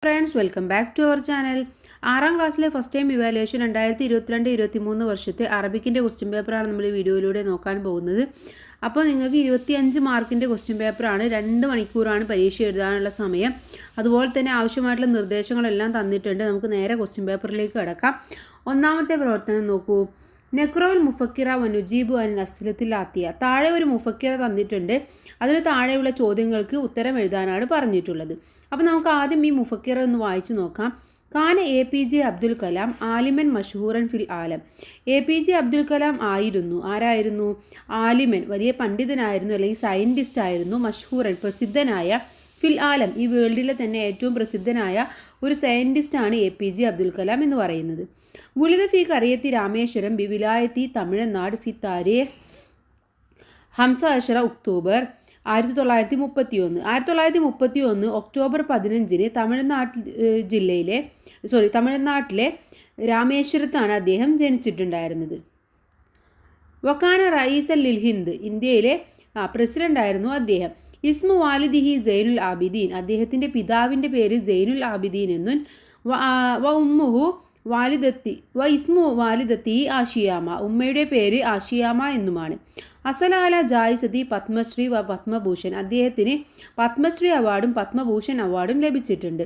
Friends, welcome back to our channel. 6ാം ക്ലാസ്സിലെ first time evaluation 2022-23 വർഷത്തെ അറബിക്കിൻ്റെ ക്വസ്റ്റ്യൻ പേപ്പറാണ് നമ്മൾ ഈ വീഡിയോയിലൂടെ നോക്കാൻ പോകുന്നത്. അപ്പോൾ നിങ്ങൾക്ക് 25 മാർക്കിൻ്റെ ക്വസ്റ്റ്യൻ പേപ്പറാണ്. 2 മണിക്കൂറാണ് പരീക്ഷ എഴുതാനുള്ള സമയം. അതുപോലെ തന്നെ ആവശ്യമായിട്ടുള്ള നിർദ്ദേശങ്ങളെല്ലാം തന്നിട്ടുണ്ട്. നമുക്ക് നേരെ ക്വസ്റ്റ്യൻ പേപ്പറിലേക്ക് കടക്കാം. ഒന്നാമത്തെ പ്രവർത്തനം നോക്കൂ. നെക്രോൽ മുഫക്കിറ വനുജീബു അൻ അസ്ലത്തിലാത്തിയ. താഴെ ഒരു മുഫക്കിറ തന്നിട്ടുണ്ട്. അതിന് താഴെയുള്ള ചോദ്യങ്ങൾക്ക് ഉത്തരം എഴുതാനാണ് പറഞ്ഞിട്ടുള്ളത്. അപ്പോൾ നമുക്ക് ആദ്യം ഈ മുഫക്കിറ ഒന്ന് വായിച്ചു നോക്കാം. ഖാന APJ അബ്ദുൽ കലാം ആലിമൻ മഷഹൂറൻ ഫിൽ ആലം. APJ അബ്ദുൽ കലാം ആരായിരുന്നു? ആലിമൻ, വലിയ പണ്ഡിതനായിരുന്നു, അല്ലെങ്കിൽ സയൻറ്റിസ്റ്റ് ആയിരുന്നു. മഷഹൂറൻ, പ്രസിദ്ധനായ. ഫിൽ ആലം, ഈ വേൾഡിലെ തന്നെ ഏറ്റവും പ്രസിദ്ധനായ ഒരു സയൻറ്റിസ്റ്റാണ് APJ അബ്ദുൽ കലാം എന്ന് പറയുന്നത്. ഗുലിദ ഫി കറിയത്തി രാമേശ്വരം ബി വിലായത്തി തമിഴ്നാട് ഫി താരീഖ് 15 ഒക്ടോബർ 1931. 1931 ഒക്ടോബർ 15 തമിഴ്നാട്ടിലെ രാമേശ്വരത്താണ് അദ്ദേഹം ജനിച്ചിട്ടുണ്ടായിരുന്നത്. വക്കാന റയീസൻ ലിൽ ഹിന്ദ്, ഇന്ത്യയിലെ പ്രസിഡൻ്റായിരുന്നു അദ്ദേഹം. ഇസ്മു വാലിദിഹി സൈനുൽ ആബിദീൻ, അദ്ദേഹത്തിൻ്റെ പിതാവിൻ്റെ പേര് സൈനുൽ ആബിദീൻ എന്നും ഉമ്മുഹു ഇസ്മു വാലിദത്തി ആഷിയാമ, ഉമ്മയുടെ പേര് ആഷിയാമ എന്നുമാണ്. അസലാല ജായിസതി പത്മശ്രീ പത്മഭൂഷൺ, അദ്ദേഹത്തിന് പത്മശ്രീ അവാർഡും പത്മഭൂഷൺ അവാർഡും ലഭിച്ചിട്ടുണ്ട്.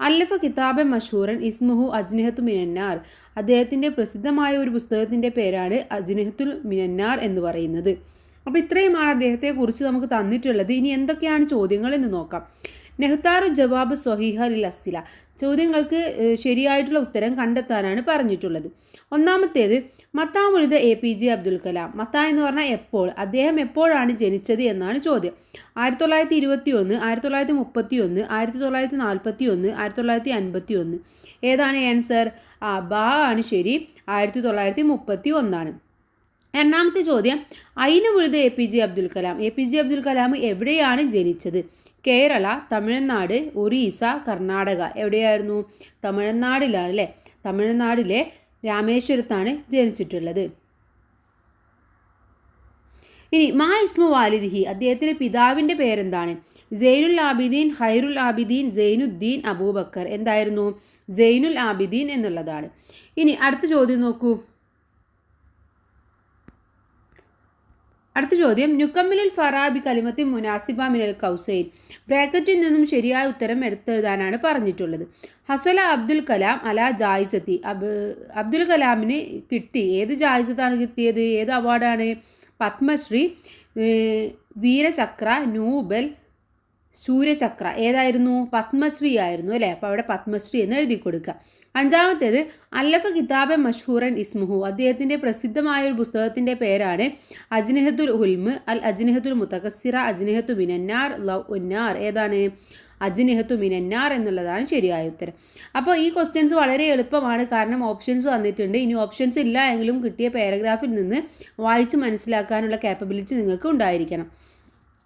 അല്ലഫ കിതാബൻ മഷൂറൻ ഇസ്മുഹു അജ്നഹത്തു മിനന്നാർ, അദ്ദേഹത്തിൻ്റെ പ്രസിദ്ധമായ ഒരു പുസ്തകത്തിൻ്റെ പേരാണ് അജ്നഹത്തുൽ മിനന്നാർ എന്ന് പറയുന്നത്. അപ്പോൾ ഇത്രയുമാണ് അദ്ദേഹത്തെക്കുറിച്ച് നമുക്ക് തന്നിട്ടുള്ളത്. ഇനി എന്തൊക്കെയാണ് ചോദ്യങ്ങൾ എന്ന് നോക്കാം. നെഹ്താറു ജവാബ് സ്വഹീഹ ലിൽ അസ്സില, ചോദ്യങ്ങൾക്ക് ശരിയായിട്ടുള്ള ഉത്തരം കണ്ടെത്താനാണ് പറഞ്ഞിട്ടുള്ളത്. ഒന്നാമത്തേത് മത്താമുഴുത APJ അബ്ദുൽ കലാം. മത്ത എന്ന് പറഞ്ഞാൽ എപ്പോൾ, അദ്ദേഹം എപ്പോഴാണ് ജനിച്ചത് എന്നാണ് ചോദ്യം. 1921, 1931, 1941, 1951. ഏതാണ് ആൻസർ? ബ ആണ് ശരി, 1931. രണ്ടാമത്തെ ചോദ്യം, അയിന് മുഴുത APJ അബ്ദുൽ കലാം. APJ അബ്ദുൽ കലാം എവിടെയാണ് ജനിച്ചത്? കേരള, തമിഴ്നാട്, ഒറീസ, കർണാടക. എവിടെയായിരുന്നു? തമിഴ്നാടിലാണ് അല്ലേ. തമിഴ്നാടിലെ രാമേശ്വരത്താണ് ജനിച്ചിട്ടുള്ളത്. ഇനി മാ ഇസ്മു വാലിദിഹി, അദ്ദേഹത്തിൻ്റെ പിതാവിൻ്റെ പേരെന്താണ്? സൈനുൽ ആബിദീൻ, ഖൈറുൽ ആബിദീൻ, സൈനുദ്ദീൻ അബൂബക്കർ. എന്തായിരുന്നു? സൈനുൽ ആബിദീൻ എന്നുള്ളതാണ്. ഇനി അടുത്ത ചോദ്യം നോക്കൂ. അടുത്ത ചോദ്യം, നുക്കമ്മിലുൽ ഫറാബി കലിമത്തി മുനാസിബ മിനൽ കൗസൈൻ. ബ്രാക്കറ്റിൽ നിന്നും ശരിയായ ഉത്തരം എടുത്തെഴുതാനാണ് പറഞ്ഞിട്ടുള്ളത്. ഹസ്വല അബ്ദുൽ കലാം അല ജായിസത്തി, അബ്ദുൽ കലാമിന് കിട്ടി. ഏത് ജായിസത്താണ് കിട്ടിയത്? ഏത് അവാർഡാണ്? പത്മശ്രീ, വീരചക്ര, നോബൽ, സൂര്യചക്ര. ഏതായിരുന്നു? പത്മശ്രീ ആയിരുന്നു അല്ലേ. അപ്പോൾ അവിടെ പത്മശ്രീ എന്ന് എഴുതി കൊടുക്കുക. അഞ്ചാമത്തേത് അല്ലഫ കിതാബൻ മഷ്ഹൂറൻ ഇസ്മുഹു, അദ്ദേഹത്തിൻ്റെ പ്രസിദ്ധമായ ഒരു പുസ്തകത്തിൻ്റെ പേരാണ് അജ്നഹത്തുൽ ഉൽമ്, അൽ അജ്നഹത്തുൽ മുതകസ്സിറ, അജ്നഹത്തു മിനന്നാർ, ലൗ ഉന്നാർ. ഏതാണ്? അജ്നഹത്തു മിനന്നാർ എന്നുള്ളതാണ് ശരിയായ ഉത്തരം. അപ്പോൾ ഈ ക്വസ്റ്റ്യൻസ് വളരെ എളുപ്പമാണ്, കാരണം ഓപ്ഷൻസ് വന്നിട്ടുണ്ട്. ഇനി ഓപ്ഷൻസ് ഇല്ല എങ്കിലും കിട്ടിയ പാരഗ്രാഫിൽ നിന്ന് വായിച്ച് മനസ്സിലാക്കാനുള്ള കാപ്പബിലിറ്റി നിങ്ങൾക്ക് ഉണ്ടായിരിക്കണം.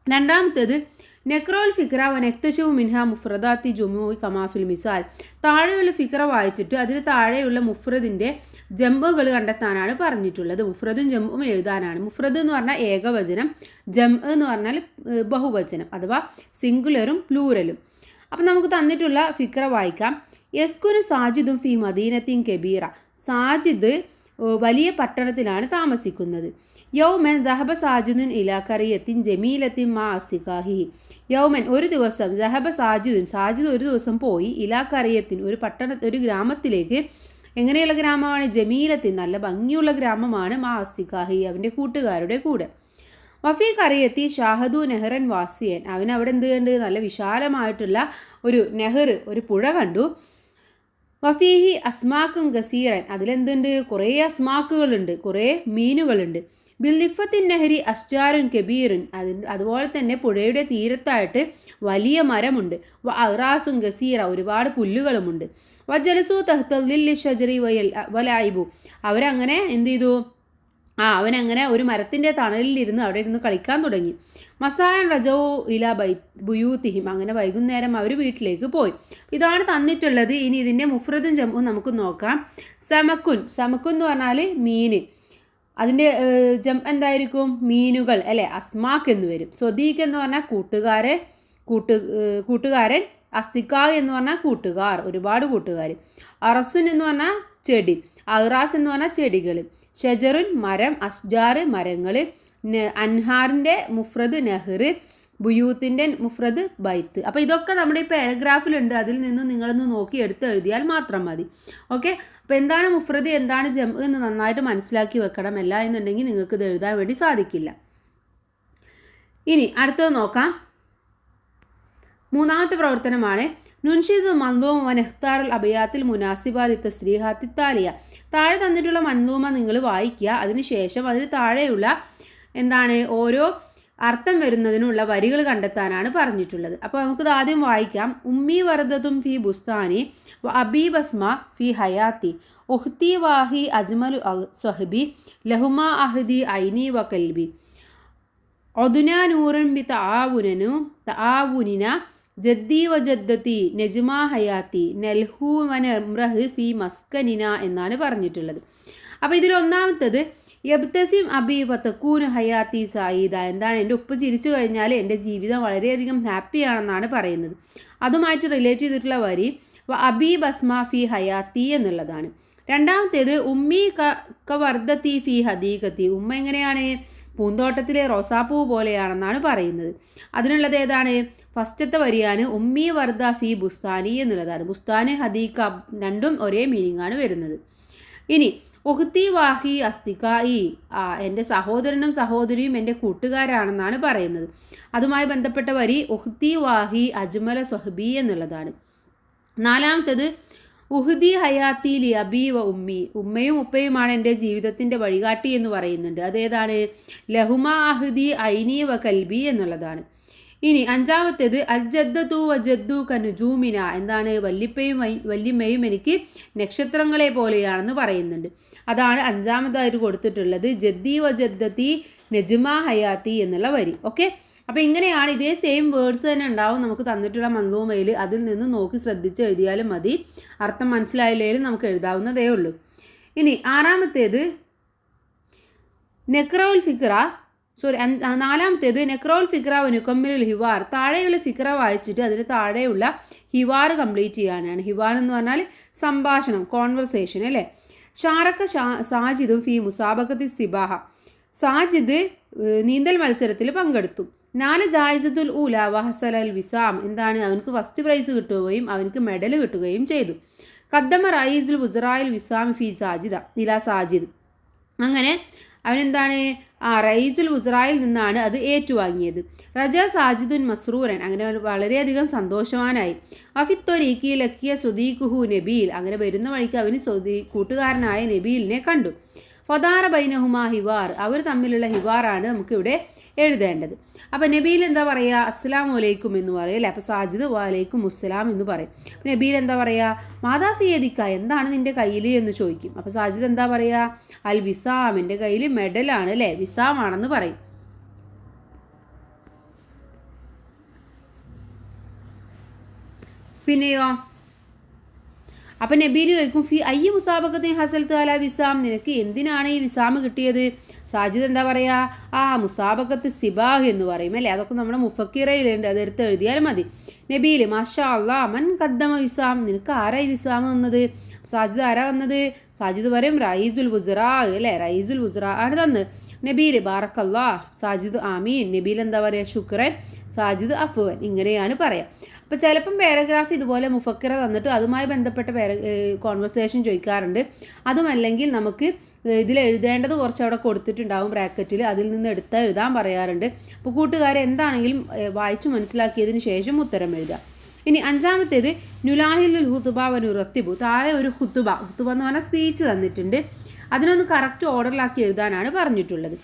രണ്ടാമത്തേത് നെക്രോൽ ഫിക്ര വനക്തശവും മിൻഹ മുഫ്രദാത്തി ജുമുഇ കമാഫിൽ മിസാൽ. താഴെയുള്ള ഫിക്ര വായിച്ചിട്ട് അതിന് താഴെയുള്ള മുഫ്രദിൻ്റെ ജംബുകൾ കണ്ടെത്താനാണ് പറഞ്ഞിട്ടുള്ളത്. മുഫ്രദും ജംബും എഴുതാനാണ്. മുഫ്രദ് എന്ന് പറഞ്ഞാൽ ഏകവചനം, ജം എന്ന് പറഞ്ഞാൽ ബഹുവചനം അഥവാ സിംഗുലറും പ്ലൂരലും. അപ്പം നമുക്ക് തന്നിട്ടുള്ള ഫിക്ര വായിക്കാം. യസ്കുന് സാജിദും ഫി മദീനത്തിൻ കബീറ, സാജിദ് വലിയ പട്ടണത്തിലാണ് താമസിക്കുന്നത്. യൗമൻ ദഹബ സാജിദുൻ ഇലാ കറിയത്തിൻ ജമീലത്തിൻ മാ അസിഖാഹി. യൗമൻ ഒരു ദിവസം, ദഹബ സാജിദ് ഒരു ദിവസം പോയി, ഇലാ കറിയത്തിൻ ഒരു ഗ്രാമത്തിലേക്ക്. എങ്ങനെയുള്ള ഗ്രാമമാണ്? ജമീലത്തിൻ, നല്ല ഭംഗിയുള്ള ഗ്രാമമാണ്. മാ അസിഖാഹി, അവൻ്റെ കൂട്ടുകാരുടെ കൂടെ. വഫി കറിയത്തി ഷാഹദു നെഹ്റൻ വാസിയൻ, അവൻ അവിടെ എന്ത് കണ്ട്? നല്ല വിശാലമായിട്ടുള്ള ഒരു നെഹ്ർ, ഒരു പുഴ കണ്ടു. വഫീഹി അസ്മാക്കും ഗസീറൻ, അതിലെന്തുണ്ട്? കുറേ അസ്മാക്കുകളുണ്ട്, കുറേ മീനുകളുണ്ട്. ബിൽദിഫത്തിൻ നെഹരി അസ്ജാറുൻ കബീറുൻ, അതുപോലെ തന്നെ പുഴയുടെ തീരത്തായിട്ട് വലിയ മരമുണ്ട്. അറാസുൻ ഗസീറ, ഒരുപാട് പുല്ലുകളുമുണ്ട്. വജലസു തഹ്തലിൽ ഷജറി വലായിബു, അവരങ്ങനെ എന്ത് ചെയ്തു? അവനങ്ങനെ ഒരു മരത്തിൻ്റെ തണലിലിരുന്ന് അവിടെ ഇരുന്ന് കളിക്കാൻ തുടങ്ങി. മസാൻ റജോ ഇല ബുയൂത്തിഹിം, അങ്ങനെ വൈകുന്നേരം അവർ വീട്ടിലേക്ക് പോയി. ഇതാണ് തന്നിട്ടുള്ളത്. ഇനി ഇതിൻ്റെ മുഫ്രദും ജംഉം നമുക്ക് നോക്കാം. സമക്കുൻ എന്ന് പറഞ്ഞാൽ മീൻ, അതിൻ്റെ എന്തായിരിക്കും? മീനുകൾ അല്ലേ, അസ്മാക്ക് എന്ന് വരും. സ്വദീഖ് എന്ന് പറഞ്ഞാൽ കൂട്ടുകാരൻ, അസ്തിക എന്ന് പറഞ്ഞാൽ കൂട്ടുകാർ, ഒരുപാട് കൂട്ടുകാർ. അറസുൻ എന്ന് പറഞ്ഞാൽ ചെടി, അഹ്റാസ് എന്ന് പറഞ്ഞാൽ ചെടികൾ, ഷജറുൻ മരം, അഷ്ജാർ മരങ്ങൾ, അൻഹാറിൻ്റെ മുഫ്രദ് നെഹ്ർ, ബുയൂത്തിൻ്റെ മുഫ്രദ് ബൈത്ത്. അപ്പോൾ ഇതൊക്കെ നമ്മുടെ ഈ പാരഗ്രാഫിലുണ്ട്. അതിൽ നിന്നും നിങ്ങളൊന്ന് നോക്കി എടുത്ത് എഴുതിയാൽ മാത്രം മതി. ഓക്കെ. അപ്പോൾ എന്താണ് മുഫ്രദ്, എന്താണ് ജം എന്ന് നന്നായിട്ട് മനസ്സിലാക്കി വെക്കണം. അല്ല എന്നുണ്ടെങ്കിൽ നിങ്ങൾക്ക് ഇത് എഴുതാൻ വേണ്ടി സാധിക്കില്ല. ഇനി അടുത്തത് നോക്കാം. മൂന്നാമത്തെ പ്രവർത്തനമാണ് നുൻഷിദ് മൻദൂമ വനഖ്താറുൽ അബയാത്തിൽ മുനാസിബാലി തസ്രീഹാത്തി താലിയ. താഴെ തന്നിട്ടുള്ള മൻദൂമ നിങ്ങൾ വായിക്കുക. അതിനുശേഷം അതിന് താഴെയുള്ള എന്താണ് ഓരോ അർത്ഥം വരുന്നതിനുള്ള വരികൾ കണ്ടെത്താനാണ് പറഞ്ഞിട്ടുള്ളത്. അപ്പോൾ നമുക്കിത് ആദ്യം വായിക്കാം. ഉമ്മി വറദതും ഫി ബുസ്താനി വ അബി ബസ്മ ഫി ഹയാത്തി ഉഹ്തി വാഹി അജ്മലു സ്വഹബി ലഹുമ അഹ്ദി ഐനി വ കൽബി ഒദുന നൂറൻ ബി തആവുനിന ജദ്ദി വ ജദ്ദത്തി നജ്മ ഹയാത്തി നെൽഹു വനമ്രഹ് ഫി മസ്കനിന എന്നാണ് പറഞ്ഞിട്ടുള്ളത്. അപ്പോൾ ഇതിൽ ഒന്നാമത്തത് യബ്തസിം അബി വതക്കൂൻ ഹയാത്തി സായിദ. എന്താണ്, എൻ്റെ ഉപ്പ് ചിരിച്ചു കഴിഞ്ഞാൽ എൻ്റെ ജീവിതം വളരെയധികം ഹാപ്പിയാണെന്നാണ് പറയുന്നത്. അതുമായിട്ട് റിലേറ്റ് ചെയ്തിട്ടുള്ള വരി അബി ബസ്മ ഫി ഹയാത്തി എന്നുള്ളതാണ്. രണ്ടാമത്തേത് ഉമ്മി കവർദത്തി ഫി ഹദീഖത്തി. ഉമ്മ എങ്ങനെയാണ്, പൂന്തോട്ടത്തിലെ റോസാപ്പൂ പോലെയാണെന്നാണ് പറയുന്നത്. അതിനുള്ളത് ഏതാണ്, ഫസ്റ്റത്തെ വരിയാണ് ഉമ്മി വർദ ഫി ബുസ്താനി എന്നുള്ളതാണ്. ബുസ്താന് ഹദീഖ രണ്ടും ഒരേ മീനിങ് ആണ് വരുന്നത്. ഇനി ഉഹ്തി വാഹി അസ്തികായി, എൻ്റെ സഹോദരനും സഹോദരിയും എൻ്റെ കൂട്ടുകാരാണെന്നാണ് പറയുന്നത്. അതുമായി ബന്ധപ്പെട്ട വരി ഉഹ്തി വാഹി അജ്മല സ്വഹബി എന്നുള്ളതാണ്. നാലാമത്തേത് ഉഹ്ദി ഹയാത്തി ലി അബി വ ഉമ്മി. ഉമ്മയും ഉപ്പയുമാണ് എൻ്റെ ജീവിതത്തിൻ്റെ വഴികാട്ടി എന്ന് പറയുന്നുണ്ട്. അതേതാണ്, ലഹുമ അഹ്ദി ഐനി വ കൽബി എന്നുള്ളതാണ്. ഇനി അഞ്ചാമത്തേത് അൽജദ്ദു വജദ്ദു കനുജൂമിന. എന്താണ്, വല്ലിപ്പയും വല്യമ്മയും എനിക്ക് നക്ഷത്രങ്ങളെ പോലെയാണെന്ന് പറയുന്നുണ്ട്. അതാണ് അഞ്ചാമതായിട്ട് കൊടുത്തിട്ടുള്ളത് ജദ്ദി വജദ്ദത്തി നജ്മ ഹയാത്തി എന്നുള്ള വരി. ഓക്കെ. അപ്പോൾ ഇങ്ങനെയാണ്, ഇതേ സെയിം വേർഡ്സ് തന്നെ ഉണ്ടാവും നമുക്ക് തന്നിട്ടുള്ള മൻദൂമയിൽ. അതിൽ നിന്ന് നോക്കി ശ്രദ്ധിച്ച് എഴുതിയാലും മതി. അർത്ഥം മനസ്സിലായില്ലെങ്കിലും നമുക്ക് എഴുതാവുന്നതേ ഉള്ളൂ. ഇനി ആറാമത്തേത് നെക്രൗൽ ഫിക്ര നാലാമത്തേത് നെക്രോൾ ഫിക്ര വനുക്കമ്മിൽ ഹിവാർ. താഴെയുള്ള ഫിക്ര വായിച്ചിട്ട് അതിന് താഴെയുള്ള ഹിവാർ കംപ്ലീറ്റ് ചെയ്യാനാണ്. ഹിവാർ എന്ന് പറഞ്ഞാൽ സംഭാഷണം, കോൺവെർസേഷൻ അല്ലേ. ഷാറക്ക സാജിദും ഫി മുസാബക്കത്തി സിബാഹ. സാജിദ് നീന്തൽ മത്സരത്തിൽ പങ്കെടുത്തു. 4 ജായിസത്തുൽ ഊല വഹസൽ അൽ വിസാം. എന്താണ്, അവനക്ക് ഫസ്റ്റ് പ്രൈസ് കിട്ടുകയും അവനക്ക് മെഡൽ കിട്ടുകയും ചെയ്തു. ഖദ്ദമ റയീസുൽ വുസറായിൽ വിസാം ഫി സാജിദ ഇല സാജിദ്. അങ്ങനെ അവനെന്താണ്, റയീസുൽ വുസറായിൽ നിന്നാണ് അത് ഏറ്റുവാങ്ങിയത്. റജ സാജിദുൻ മസ്റൂരൻ. അങ്ങനെ വളരെയധികം സന്തോഷവാനായി. അഫിത്തൊരീക്കി ലക്കിയ സ്വദീഖുഹു നബീൽ. അങ്ങനെ വരുന്ന വഴിക്ക് അവന് കൂട്ടുകാരനായ നബീലിനെ കണ്ടു. ഫദാറ ബൈനഹുമാ ഹിവാർ. അവർ തമ്മിലുള്ള ഹിവാറാണ് നമുക്കിവിടെ എഴുതേണ്ടത്. അപ്പോൾ നബീൽ എന്താ പറയുക, അസ്സലാമു അലൈക്കും എന്ന് പറയും അല്ലേ. അപ്പോൾ സാജിദ് വലൈക്കും മുസ്സലാം എന്ന് പറയും. നബീൽ എന്താ പറയുക, മാതാ ഫിയദിക്ക, എന്താണ് നിൻ്റെ കയ്യിൽ എന്ന് ചോദിക്കും. അപ്പോൾ സാജിദ് എന്താ പറയുക, അൽ വിസാം, എൻ്റെ കയ്യിൽ മെഡലാണ് അല്ലേ, വിസാം ആണെന്ന് പറയും. പിന്നെയോ, അപ്പം നബീൽ ചോദിക്കും ഫി അയ്യ മുസാബക്കത്തിന് ഹസൽ താല വിസാം, നിനക്ക് എന്തിനാണ് ഈ വിസാം കിട്ടിയത്. സാജിദ് എന്താ പറയുക, മുസാബക്കത്ത് സിബാഹ് എന്ന് പറയും അല്ലേ. അതൊക്കെ നമ്മുടെ മുഫക്കിറയിലുണ്ട്, അതെടുത്ത് എഴുതിയാൽ മതി. നബീൽ മാഷാ അള്ളാ മൻ ഖദ്ദമ വിസാം, നിനക്ക് ആരായി വിസാം വന്നത്. സാജിദ് ആരാ വന്നത്. സാജിദ് പറയും റയീസുൽ വുസറാ അല്ലേ, റയീസുൽ വുസറാ ആണ് തന്നത്. നബീൽ ബാറക്കല്ലാ, സാജിദ് ആമീൻ. നബീൽ എന്താ പറയുക, ശുക്രൻ. സാജിദ് അഫ്വൻ. ഇങ്ങനെയാണ് പറയാം. അപ്പോൾ ചിലപ്പം പാരഗ്രാഫ് ഇതുപോലെ മുഫക്കിറ തന്നിട്ട് അതുമായി ബന്ധപ്പെട്ട കോൺവെർസേഷൻ ചോദിക്കാറുണ്ട്. അതുമല്ലെങ്കിൽ നമുക്ക് ഇതിൽ എഴുതേണ്ടത് കുറച്ച് അവിടെ കൊടുത്തിട്ടുണ്ടാവും ബ്രാക്കറ്റിൽ, അതിൽ നിന്ന് എഴുതാൻ പറയാറുണ്ട്. അപ്പോൾ കൂട്ടുകാരെ എന്താണെങ്കിലും വായിച്ചു മനസ്സിലാക്കിയതിന് ശേഷം ഉത്തരം എഴുതുക. ഇനി അഞ്ചാമത്തേത് നുലാഹിലുൽ ഹുതുബ വനുറത്തിബു. താഴെ ഒരു ഹുതുബ എന്ന് പറഞ്ഞാൽ സ്പീച്ച് തന്നിട്ടുണ്ട്. അതിനൊന്ന് കറക്റ്റ് ഓർഡറിലാക്കി എഴുതാനാണ് പറഞ്ഞിട്ടുള്ളത്.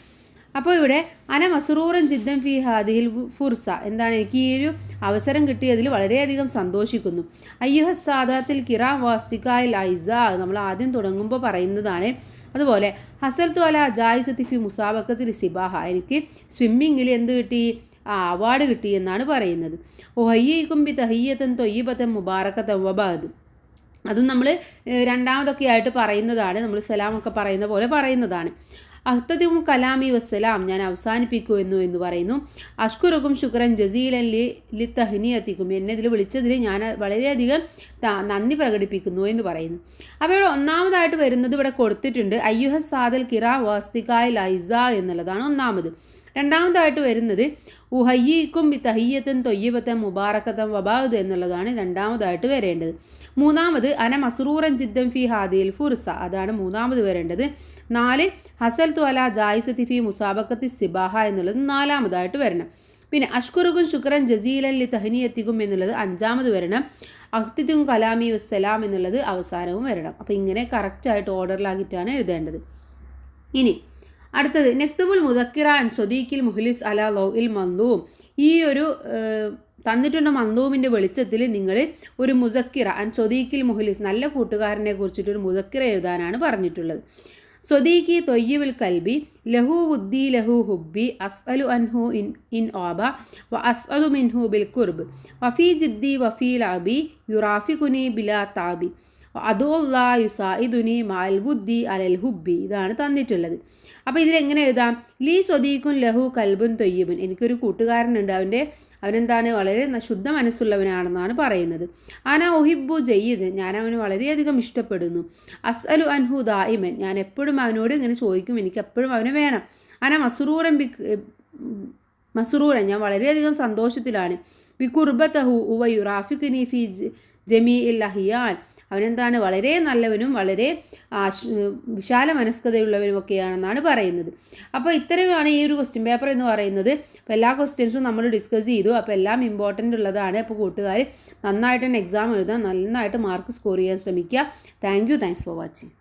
അപ്പോൾ ഇവിടെ അന മസ്റൂറൻ ജിദ്ദൻ ഫി ഹാദിഹിൽ ഫുർസ. എന്താണ്, എനിക്ക് ഈ ഒരു അവസരം കിട്ടിയതിൽ വളരെയധികം സന്തോഷിക്കുന്നു. അയ്യുഹ സാദാത്തിൽ കിറാം വാസ്തികായിൽ ഐസ, നമ്മൾ ആദ്യം തുടങ്ങുമ്പോൾ പറയുന്നതാണ്. അതുപോലെ ഹസൽത്തു അല ജായിസത്തി ഫി മുസാബക്കത്തിൽ സിബാഹ, എനിക്ക് സ്വിമ്മിങ്ങിൽ എന്ത് കിട്ടി, അവാർഡ് കിട്ടി എന്നാണ് പറയുന്നത്. ഒഹയ്യക്കും ബി തഹയ്യത്തൻ തൊയ്യബത്തൻ മുബാറക്കത്തൻ വബാദ്. അതും നമ്മൾ രണ്ടാമതൊക്കെ ആയിട്ട് പറയുന്നതാണ്, നമ്മൾ സലാമൊക്കെ പറയുന്ന പോലെ പറയുന്നതാണ്. അഹ്തദിമു കലാമി വസ്സലാം, ഞാൻ അവസാനിപ്പിക്കുമെന്നു എന്ന് പറയുന്നു. അഷ്കുറുക്കും ശുക്രൻ ജസീലൻ ലി തഹ്നിയത്തിക്കും, എന്നെ ഇതിൽ വിളിച്ചതിൽ ഞാൻ വളരെയധികം നന്ദി പ്രകടിപ്പിക്കുന്നു എന്ന് പറയുന്നു. അപ്പോൾ ഇവിടെ ഒന്നാമതായിട്ട് വരുന്നത് ഇവിടെ കൊടുത്തിട്ടുണ്ട്, അയ്യുഹ സാദൽ കിറ വാസ്തികായ് ലൈസ എന്നുള്ളതാണ് ഒന്നാമത്. രണ്ടാമതായിട്ട് വരുന്നത് ഉഹയ്യിക്കും ബി തഹിയ്യത്തൻ തൊയ്യബത്തൻ മുബാറക്കത്തൻ വബാദ് എന്നുള്ളതാണ് രണ്ടാമതായിട്ട് വരേണ്ടത്. മൂന്നാമത് അന മസ്റൂറൻ ജിദ്ദൻ ഫി ഹാദിൽ ഫുർസ, അതാണ് മൂന്നാമത് വരേണ്ടത്. 4 ഹസൽ തുഅല ജായിസത്തി ഫി മുസാബക്കത്തി സിബാഹ എന്നുള്ളത് നാലാമതായിട്ട് വരണം. പിന്നെ അഷ്കുറുക്കും ശുക്രൻ ജസീലൻ ലി തഹ്നിയത്തിക്കും എന്നുള്ളത് അഞ്ചാമത് വരണം. അഹ്തിദും കലാമി വസ്സലാം എന്നുള്ളത് അവസാനവും വരണം. അപ്പോൾ ഇങ്ങനെ കറക്റ്റായിട്ട് ഓർഡറിലാക്കിയിട്ടാണ് എഴുതേണ്ടത്. ഇനി അടുത്തത് നെക്തുബുൽ മുദക്കിറ അൻ സ്വദീഖിൽ മുഹ്ലിസ് അല ലൗ ഇൽ മന്ദൂം, ഈ ഒരു തന്നിട്ടുള്ള മന്ദൂമിൻ്റെ വെളിച്ചത്തിൽ നിങ്ങൾ ഒരു മുസക്കിറ അൻ സ്വദീഖിൽ മുഹ്ലിസ്, നല്ല കൂട്ടുകാരനെ കുറിച്ചിട്ടൊരു മുദക്കിറ എഴുതാനാണ് പറഞ്ഞിട്ടുള്ളത്. സ്വദീഖി തൊയ്യബുൽ കൽബി ലഹു ബുദ്ധി ലഹു ഹുബ്ബി അസ്അലു അൻഹു ഇൻ ഓബ വ അസ്അലു മിൻഹു ബിൽ കുർബ് വഫി ജിദ്ദി വഫീ ലഅബി യുറാഫിഖുനി ബിലാ താബി അദുല്ലാ യുസായിദുനി മാൽ ബുദ്ധി അലൽ ഹുബ്ബി, ഇതാണ് തന്നിട്ടുള്ളത്. അപ്പോൾ ഇതിലെങ്ങനെ എഴുതാം? ലീ സ്വദീഖുൻ ലഹു കൽബുൻ തൊയ്യബുൻ, എനിക്കൊരു കൂട്ടുകാരനുണ്ട്, അവനെന്താണ് വളരെ ശുദ്ധ മനസ്സുള്ളവനാണെന്നാണ് പറയുന്നത്. അന ഒഹിബു ജയ്യിദ്, ഞാൻ അവന് വളരെയധികം ഇഷ്ടപ്പെടുന്നു. അസ്അലു അൻഹു ദായിമൻ, ഞാൻ എപ്പോഴും അവനോട് ഇങ്ങനെ ചോദിക്കും, എനിക്ക് എപ്പോഴും അവനെ വേണം. അന മസ്റൂറൻ, ഞാൻ വളരെയധികം സന്തോഷത്തിലാണ്. ബി കുർബത്തഹു ഉവ യുറാഫിഖുനി ഫി ജമീ ഇൽ അഹിയാൻ, അവനെന്താണ് വളരെ നല്ലവനും വളരെ വിശാല മനസ്കതയുള്ളവനും ഒക്കെയാണെന്നാണ് പറയുന്നത്. അപ്പോൾ ഇത്തരമാണ് ഈ ഒരു ക്വസ്റ്റ്യൻ പേപ്പർ എന്ന് പറയുന്നത്. അപ്പോൾ എല്ലാ ക്വസ്റ്റ്യൻസും നമ്മൾ ഡിസ്കസ് ചെയ്തു. അപ്പോൾ എല്ലാം ഇമ്പോർട്ടൻ്റ് ഉള്ളതാണ്. അപ്പോൾ കൂട്ടുകാർ നന്നായിട്ട് തന്നെ എക്സാം എഴുതാൻ, നന്നായിട്ട് മാർക്ക് സ്കോർ ചെയ്യാൻ ശ്രമിക്കുക. Thanks for watching.